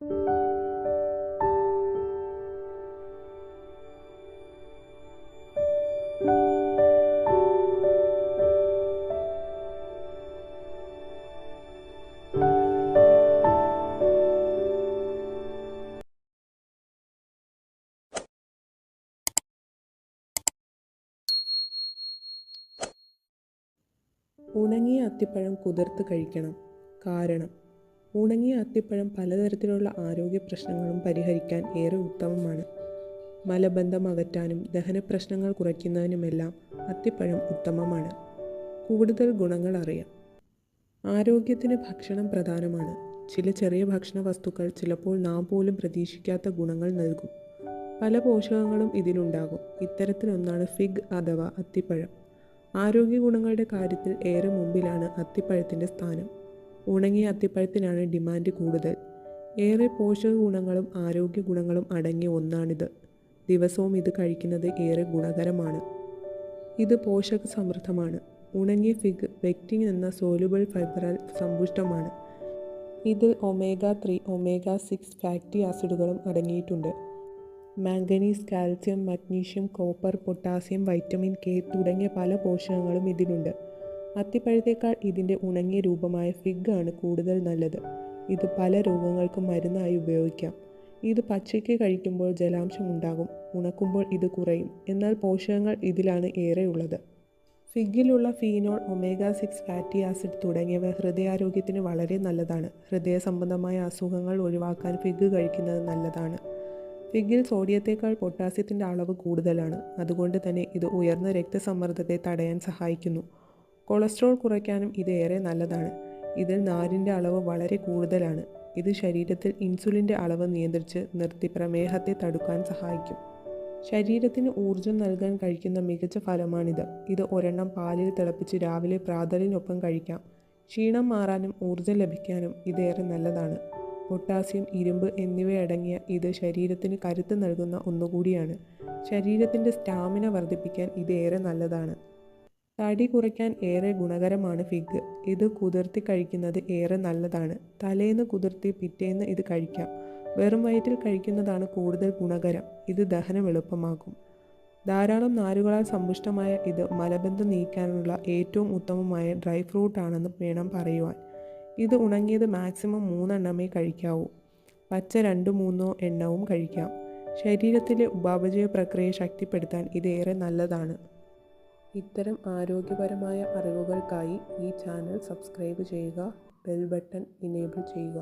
ഉണങ്ങിയ അത്തിപ്പഴം കുതിർത്ത് കഴിക്കണം. കാരണം ഉണങ്ങിയ അത്തിപ്പഴം പലതരത്തിലുള്ള ആരോഗ്യ പ്രശ്നങ്ങളും പരിഹരിക്കാൻ ഏറെ ഉത്തമമാണ്. മലബന്ധം അകറ്റാനും ദഹനപ്രശ്നങ്ങൾ കുറയ്ക്കുന്നതിനുമെല്ലാം അത്തിപ്പഴം ഉത്തമമാണ്. കൂടുതൽ ഗുണങ്ങൾ അറിയാം. ആരോഗ്യത്തിന് ഭക്ഷണം പ്രധാനമാണ്. ചില ചെറിയ ഭക്ഷണ വസ്തുക്കൾ ചിലപ്പോൾ നാം പോലും പ്രതീക്ഷിക്കാത്ത ഗുണങ്ങൾ നൽകും. പല പോഷകങ്ങളും ഇതിലുണ്ടാകും. ഇത്തരത്തിലൊന്നാണ് ഫിഗ് അഥവാ അത്തിപ്പഴം. ആരോഗ്യ ഗുണങ്ങളുടെ കാര്യത്തിൽ ഏറെ മുമ്പിലാണ് അത്തിപ്പഴത്തിൻ്റെ സ്ഥാനം. ഉണങ്ങിയ അത്തിപ്പഴത്തിനാണ് ഡിമാൻഡ് കൂടുതൽ. ഏറെ പോഷക ഗുണങ്ങളും ആരോഗ്യ ഗുണങ്ങളും അടങ്ങിയ ഒന്നാണിത്. ദിവസവും ഇത് കഴിക്കുന്നത് ഏറെ ഗുണകരമാണ്. ഇത് പോഷക സമൃദ്ധമാണ്. ഉണങ്ങിയ ഫിഗ് പെക്റ്റിൻ എന്ന സോലുബിൾ ഫൈബറാൽ സമ്പുഷ്ടമാണ്. ഇതിൽ ഒമേഗ-3, ഒമേഗ-6 ഫാറ്റി ആസിഡുകളും അടങ്ങിയിട്ടുണ്ട്. Manganese, calcium, magnesium, copper, potassium, vitamin K തുടങ്ങിയ പല പോഷകങ്ങളും ഇതിലുണ്ട്. അത്തിപ്പഴത്തേക്കാൾ ഇതിൻ്റെ ഉണങ്ങിയ രൂപമായ ഫിഗ് ആണ് കൂടുതൽ നല്ലത്. ഇത് പല രോഗങ്ങൾക്കും മരുന്നായി ഉപയോഗിക്കാം. ഇത് പച്ചയ്ക്ക് കഴിക്കുമ്പോൾ ജലാംശം ഉണ്ടാകും, ഉണക്കുമ്പോൾ ഇത് കുറയും. എന്നാൽ പോഷകങ്ങൾ ഇതിലാണ് ഏറെയുള്ളത്. ഫിഗിലുള്ള ഫീനോൾ, ഒമേഗ-6 ഫാറ്റി ആസിഡ് തുടങ്ങിയവ ഹൃദയാരോഗ്യത്തിന് വളരെ നല്ലതാണ്. ഹൃദയ സംബന്ധമായ അസുഖങ്ങൾ ഒഴിവാക്കാൻ ഫിഗ് കഴിക്കുന്നത് നല്ലതാണ്. ഫിഗിൽ സോഡിയത്തേക്കാൾ പൊട്ടാസ്യത്തിൻ്റെ അളവ് കൂടുതലാണ്. അതുകൊണ്ട് തന്നെ ഇത് ഉയർന്ന രക്തസമ്മർദ്ദത്തെ തടയാൻ സഹായിക്കുന്നു. കൊളസ്ട്രോൾ കുറയ്ക്കാനും ഇത് ഏറെ നല്ലതാണ്. ഇതിൽ നാരിൻ്റെ അളവ് വളരെ കൂടുതലാണ്. ഇത് ശരീരത്തിൽ ഇൻസുലിൻ്റെ അളവ് നിയന്ത്രിച്ച് നിർത്തി പ്രമേഹത്തെ തടുക്കാൻ സഹായിക്കും. ശരീരത്തിന് ഊർജം നൽകാൻ കഴിക്കുന്ന മികച്ച ഫലമാണിത്. ഇത് ഒരെണ്ണം പാലിൽ തിളപ്പിച്ച് രാവിലെ പ്രാതലിനൊപ്പം കഴിക്കാം. ക്ഷീണം മാറാനും ഊർജം ലഭിക്കാനും ഇതേറെ നല്ലതാണ്. പൊട്ടാസ്യം, ഇരുമ്പ് എന്നിവയടങ്ങിയ ഇത് ശരീരത്തിന് കരുത്ത് നൽകുന്ന ഒന്നുകൂടിയാണ്. ശരീരത്തിൻ്റെ സ്റ്റാമിന വർദ്ധിപ്പിക്കാൻ ഇത് ഏറെ നല്ലതാണ്. തടി കുറയ്ക്കാൻ ഏറെ ഗുണകരമാണ് ഫിഗ്. ഇത് കുതിർത്തി കഴിക്കുന്നത് ഏറെ നല്ലതാണ്. തലേന്ന് കുതിർത്തി പിറ്റേന്ന് ഇത് കഴിക്കാം. വെറും വയറ്റിൽ കഴിക്കുന്നതാണ് കൂടുതൽ ഗുണകരം. ഇത് ദഹനം എളുപ്പമാക്കും. ധാരാളം നാരുകളാൽ സമ്പുഷ്ടമായ ഇത് മലബന്ധം നീക്കാനുള്ള ഏറ്റവും ഉത്തമമായ ഡ്രൈ ഫ്രൂട്ട് ആണെന്ന് വേണം പറയുവാൻ. ഇത് ഉണങ്ങിയത് മാക്സിമം 3 എണ്ണമേ കഴിക്കാവൂ. പച്ച 2-3 എണ്ണവും കഴിക്കാം. ശരീരത്തിലെ ഉപാപചയ പ്രക്രിയയെ ശക്തിപ്പെടുത്താൻ ഇതേറെ നല്ലതാണ്. ഇത്തരം ആരോഗ്യപരമായ അറിവുകൾക്കായി ഈ ചാനൽ സബ്സ്ക്രൈബ് ചെയ്യുക, ബെൽ ബട്ടൺ ഇനേബിൾ ചെയ്യുക.